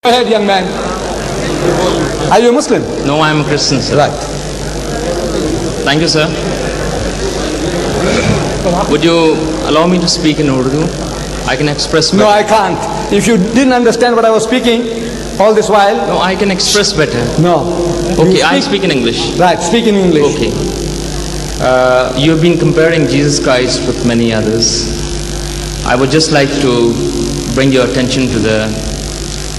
Go ahead, young man. Are you a Muslim? No, I am a Christian, sir. Right. Thank you, sir. Would you allow me to speak in Urdu? I can express better. No, I can't. If you didn't understand what I was speaking all this while. No, I can express better. No. Okay, I'll speak in English. Right, speak in English. Okay. You have been comparing Jesus Christ with many others. I would just like to bring your attention to the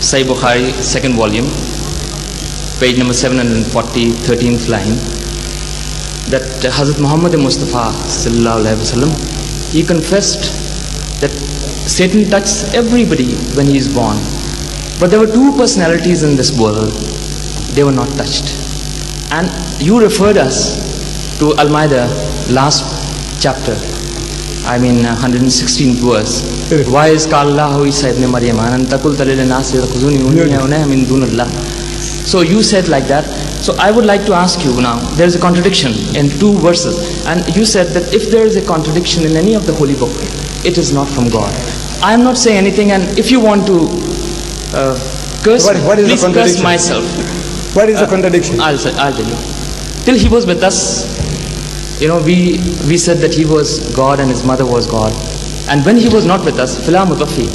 Sahih Bukhari, second volume, page number 740, 13th line, that Hazrat Muhammad Mustafa sallallahu alaihi wasallam, he confessed that Satan touches everybody when he is born, but there were two personalities in this world, they were not touched. And you referred us to Al-Ma'idah, last chapter, 116th verse. Why is Allahu Isa ibn Maryam an taqul lil nas yakhuzuni wa min dunillah. So you said like that. So I would like to ask you now, there is a contradiction in two verses, and you said that if there is a contradiction in any of the holy book, it is not from God. I am not saying anything, and if you want to curse, what is please the curse myself. What is the contradiction? I'll tell you. Till he was with us, we said that he was God and his mother was God. And when he was not with us, fila mutafi.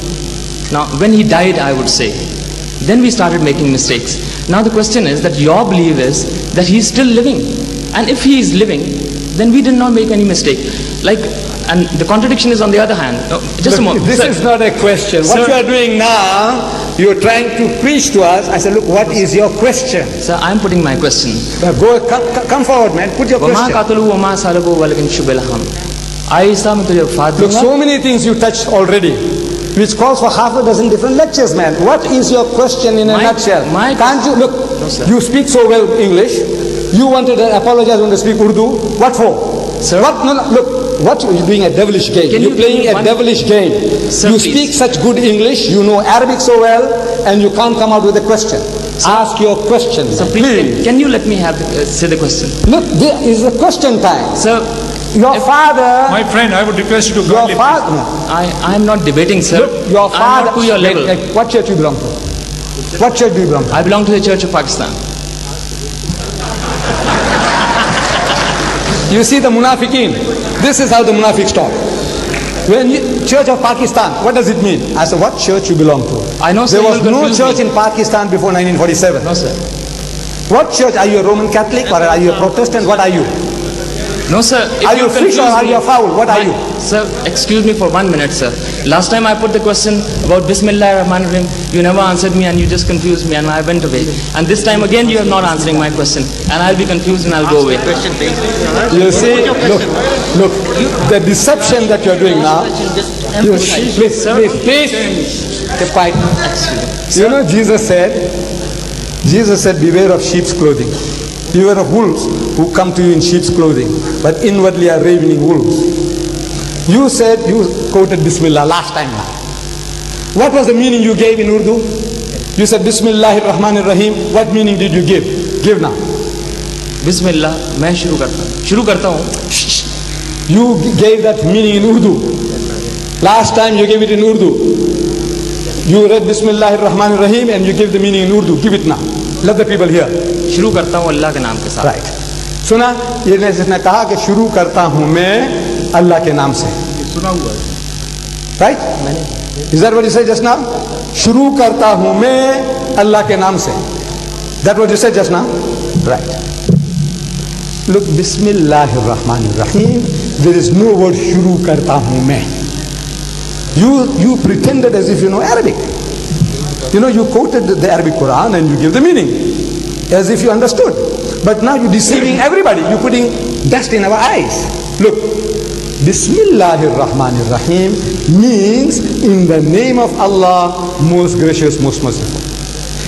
Now, when he died, I would say, then we started making mistakes. Now the question is that your belief is that he is still living. And if he is living, then we did not make any mistake. And the contradiction is on the other hand. Just a moment. This is not a question. What you are doing now, you are trying to preach to us. I said, look, what is your question? Sir, I am putting my question. Come forward, man. Put your question. Look, so many things you touched already, which calls for half a dozen different lectures, man. What is your question in a nutshell? Can't you, look, no, you speak so well English, you wanted to apologize when you speak Urdu, what for? Sir? What, no, look, what are you doing a devilish game? You're playing a devilish game. Sir, you please. speak such good English, you know Arabic so well, and you can't come out with a question. Sir, ask your question. So please, can you let me say the question? Look, there is a question time. Sir, your father... My friend, I would request you to your kindly father... I am not debating, sir. Look, your father... I am not to your level. What church you belong to? What church do you belong to? I belong to the Church of Pakistan. You see the munafiqeen. This is how the munafiqs talk. Church of Pakistan, what does it mean? I said, what church you belong to? I know, sir. There was no church in Pakistan before 1947. No, sir. What church? Are you a Roman Catholic or are you a Protestant? What are you? No, sir. Are you fish or are you a fowl? What are you? Sir, excuse me for 1 minute, sir. Last time I put the question about Bismillah Rahman Rahim, you never answered me and you just confused me and I went away. And this time again you are not answering my question and I'll be confused and I'll go away. You see, look, the deception that you are doing now. Please, keep quiet. You know, Jesus said, beware of sheep's clothing. Beware of wolves who come to you in sheep's clothing, but inwardly are ravening wolves. You said, you quoted Bismillah last time now. What was the meaning you gave in Urdu? You said Bismillahir Rahmanir Rahim. What meaning did you give? Give now. Bismillah, मैं शुरू करता हूँ. You gave that meaning in Urdu. Last time you gave it in Urdu. You read Bismillahir Rahmanir Rahim and you gave the meaning in Urdu. Give it now. Let the people hear. शुरू करता हूँ अल्लाह के नाम के साथ. Right. सुना? ये ने कहा कि शुरू करता हूँ मैं अल्लाह के नाम से. सुना हुआ है. Right? Is that what you said just now? शुरू करता हूँ मैं अल्लाह के नाम से. That what you said just now? Right. Look, Bismillahir Rahmanir Rahim. There is no word शुरू करता हूँ मैं. You pretended as if you know Arabic. You quoted the Arabic Quran and you give the meaning as if you understood. But now you're deceiving everybody. You're putting dust in our eyes. Look, Bismillahir Rahmanir Rahim means in the name of Allah, most gracious, most merciful.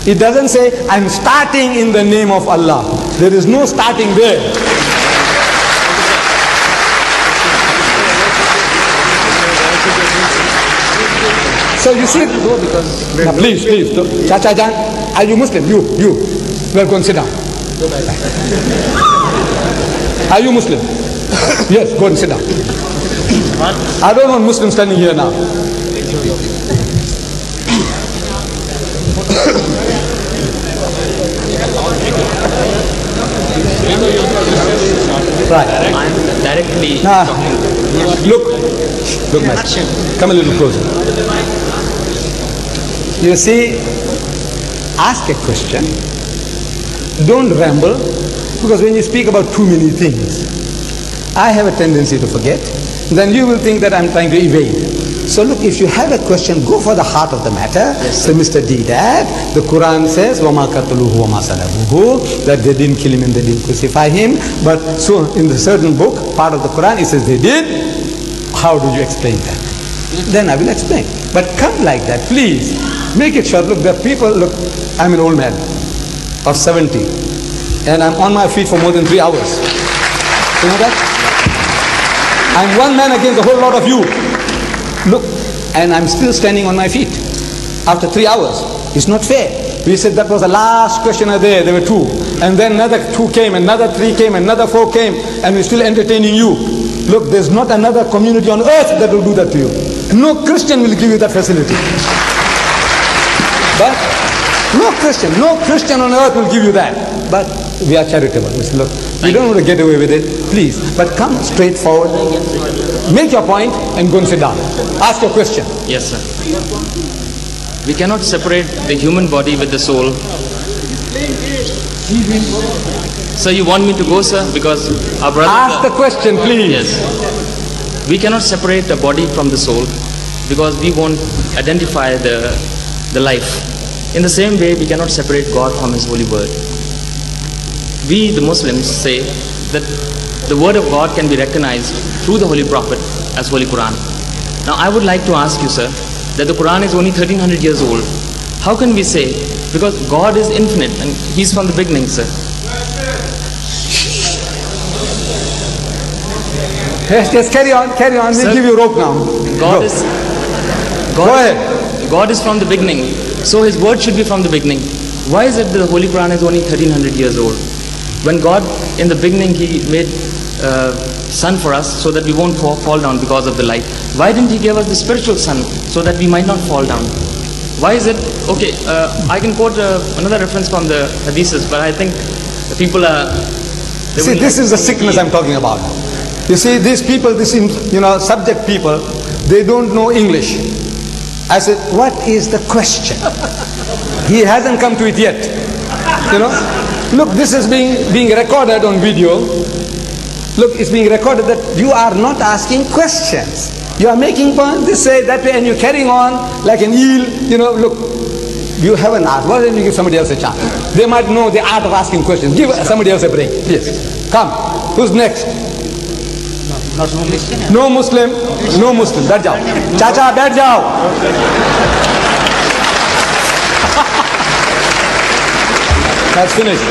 It doesn't say, I'm starting in the name of Allah. There is no starting there. So you see, now please, Chacha Jan, are you Muslim? You. Well, go and sit down. Are you Muslim? Yes, go and sit down. I don't want Muslims standing here now. Right. I'm directly Nah. talking. Look, master. Come a little closer. You see, ask a question. Don't ramble, because when you speak about too many things, I have a tendency to forget. Then you will think that I'm trying to evade. So look, if you have a question, go for the heart of the matter. Yes, so Mr. Deedat, the Quran says, وَمَا قَتَلُوهُ وَمَا صَلَبُوهُ, that they didn't kill him and they didn't crucify him. But so in the certain book, part of the Quran, it says they did. How do you explain that? Then I will explain. But come like that, please. Make it short. Look, the people, look, I'm an old man of 70. And I'm on my feet for more than 3 hours. You know that? I'm one man against a whole lot of you. Look, and I'm still standing on my feet after 3 hours. It's not fair. We said that was the last questioner there. There were 2. And then another 2 came, another 3 came, another 4 came, and we're still entertaining you. Look, there's not another community on earth that will do that to you. No Christian will give you that facility. But no Christian on earth will give you that. But we are charitable. We say, look, we don't want to get away with it, please. But come straight forward, make your point, and go and sit down. Ask your question. Yes, sir. We cannot separate the human body with the soul. So you want me to go, sir? Because our brother... Ask the question, please. Yes. We cannot separate the body from the soul because we won't identify the life. In the same way, we cannot separate God from His holy word. We, the Muslims, say that the word of God can be recognized through the Holy Prophet as Holy Quran. Now, I would like to ask you, sir, that the Quran is only 1300 years old. How can we say? Because God is infinite and He's from the beginning, sir. Yes, carry on. We'll give you rope now. God Go ahead. God is from the beginning. So His word should be from the beginning. Why is it that the Holy Quran is only 1300 years old? When God, in the beginning, He made sun for us so that we won't fall down because of the light. Why didn't He give us the spiritual sun so that we might not fall down? Why is it? Okay, I can quote another reference from the hadiths, but I think the people are... See, this is the sickness I'm talking about. You see, these people, subject people, they don't know English. I said, what is the question? He hasn't come to it yet. Look, this is being recorded on video. Look, it's being recorded that you are not asking questions. You are making points this way, that way, and you're carrying on like an eel. Look, you haven't asked. Why don't you give somebody else a chance? They might know the art of asking questions. Give somebody else a break. Yes. Come. Who's next? No Muslim. No Muslim. बैठ जाओ. चाचा बैठ जाओ. That's finished.